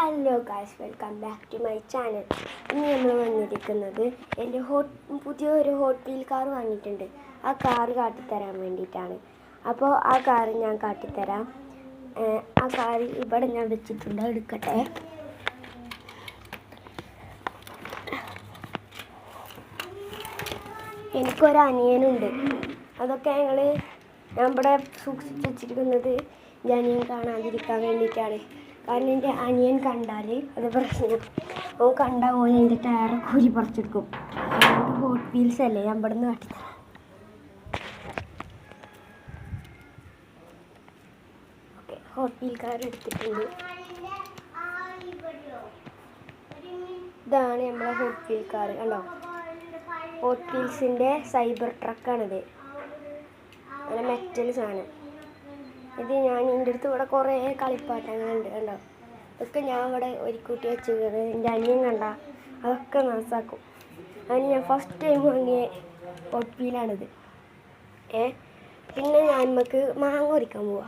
Hello guys, welcome back to my channel. ഇന്ന് നമ്മൾ വന്നിരിക്കുന്നത് എൻ്റെ പുതിയൊരു ഹോട്ട് വീൽ കാർ വാങ്ങിയിട്ടുണ്ട്. ആ കാറ് കാട്ടിത്തരാൻ വേണ്ടിയിട്ടാണ്. അപ്പോൾ ആ കാറ് ഞാൻ കാട്ടിത്തരാം. ആ കാറ് ഇവിടെ ഞാൻ വെച്ചിട്ടുണ്ട്, എടുക്കട്ടെ. എനിക്കൊരു അനിയനുണ്ട്. അതൊക്കെ ഞാൻ ഇവിടെ സൂക്ഷിച്ച് വെച്ചിരിക്കുന്നത് എൻ്റെ അനിയൻ കാണാതിരിക്കാൻ വേണ്ടിയിട്ടാണ്. കാരണം എൻ്റെ അനിയൻ കണ്ടാൽ അത് പ്രശ്നം. ഓൻ കണ്ടാൽ ഓൻ എൻ്റെ ടയർ കൂരി പറിച്ചെടുക്കും. അതുകൊണ്ട് ഹോട്ട് വീൽസ് അല്ലേ ഞാൻ ഇവിടെ നിന്ന് കാട്ടിത്തരാം. ഓക്കെ, ഹോട്ട് വീൽ കാർ എടുത്തിട്ടുണ്ട്. ഇതാണ് നമ്മളെ ഹോട്ട് വീൽ കാർ. കണ്ടോ, ഹോട്ട് വീൽസിൻ്റെ സൈബർ ട്രക്കാണിത്. നല്ല മെറ്റൽ സാധനം. ഇത് എൻ്റെ അടുത്ത് ഇവിടെ കുറേ കളിപ്പാട്ടങ്ങളുണ്ട്. കണ്ടോ, അതൊക്കെ ഞാൻ ഇവിടെ ഒരുക്കൂട്ടി വെച്ചിരിക്കുന്നത്. എൻ്റെ അനിയൻ കണ്ട അതൊക്കെ നാസാക്കും. അതിന് ഞാൻ ഫസ്റ്റ് ടൈം വാങ്ങിയ ഹോട്ട് വീലാണിത്. പിന്നെ നമുക്ക് മാങ്ങ ഉരിക്കാൻ പോട്ടോ.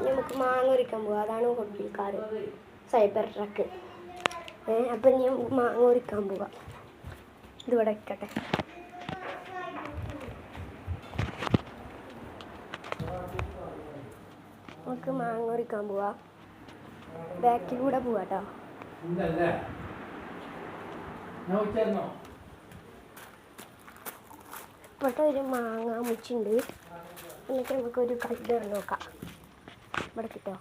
നമുക്ക് മാങ്ങ ഉരിക്കാൻ പോവാം. അതാണ് hot wheel car cyber truck. അപ്പം ഞാൻ മാങ്ങ ഉരിക്കാൻ പോവാം. ഇതിവിടെ വെക്കട്ടെ. നമുക്ക് മാങ്ങ ഉരിക്കാൻ പോവാം. ബാക്കിലൂടെ പോവാട്ടോ. ഇവിടെ ഒരു മാങ്ങ മുച്ചുണ്ട്. എന്നിട്ട് നമുക്കൊരു കല്ല് നോക്കാം. ഇവിടെ കിട്ടോ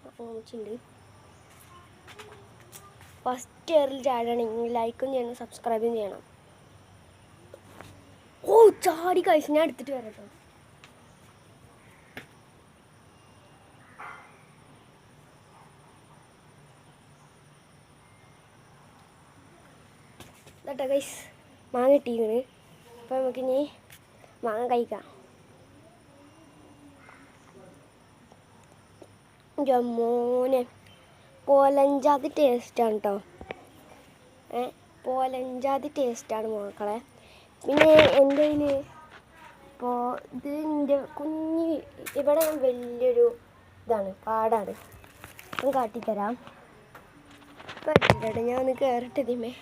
മാങ്ങ മുച്ചുണ്ട്. ഫസ്റ്റ് ഇയറിൽ ചാടണമെങ്കിൽ ലൈക്കും ചെയ്യണം, സബ്സ്ക്രൈബും ചെയ്യണം. ഓ, ചാടി കഴിച്ച് ഞാൻ എടുത്തിട്ട് വരാം കേട്ടോ. കേട്ടോ ഗൈസ്, മാങ്ങ കിട്ടിയിരിക്കണ്. അപ്പോൾ നമുക്കിനി മാങ്ങ കഴിക്കാം. ജമ്മോനെ പോലഞ്ചാതി ടേസ്റ്റാണ് കേട്ടോ. പോലഞ്ചാതി ടേസ്റ്റാണ് മക്കളെ. പിന്നെ എൻ്റെ കയ്യിൽ ഇപ്പോൾ ഇത് എൻ്റെ ഇവിടെ വലിയൊരു ഇതാണ്, പാടാണ്. ഞാൻ കാട്ടിത്തരാം. പറ്റില്ല, ഞാൻ ഒന്ന് കയറിട്ട് ഇതിമേ.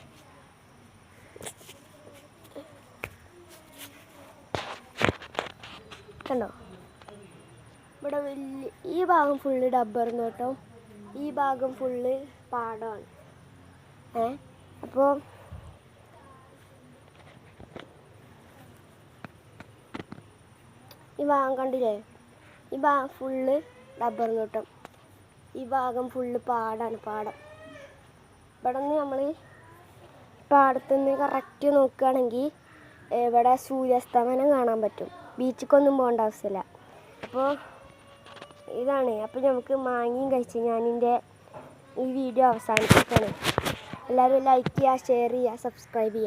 കണ്ടോ, ഇവിടെ ഈ ഭാഗം ഫുള്ള് ഡബ്ബർ തോട്ടം, ഈ ഭാഗം ഫുള്ള് പാടമാണ്. അപ്പോൾ ഈ ഭാഗം കണ്ടില്ലേ, ഈ ഭാഗം ഫുള്ള് ഡബ്ബർ തോട്ടം, ഈ ഭാഗം ഫുള്ള് പാടമാണ്. പാടം ഇവിടെ നിന്ന് നമ്മൾ പാടത്തുനിന്ന് കറക്റ്റ് നോക്കുകയാണെങ്കിൽ ഇവിടെ സൂര്യാസ്തമനം കാണാൻ പറ്റും. ബീച്ചിക്കൊന്നും പോകേണ്ട ആവശ്യമില്ല. അപ്പോൾ ഇതാണ്. അപ്പോൾ നമുക്ക് മാങ്ങയും കഴിച്ച് ഞാനിൻ്റെ ഈ വീഡിയോ അവസാനിപ്പിക്കുകയാണ്. എല്ലാവരും ലൈക്ക് ചെയ്യുക, ഷെയർ ചെയ്യുക, സബ്സ്ക്രൈബ് ചെയ്യുക.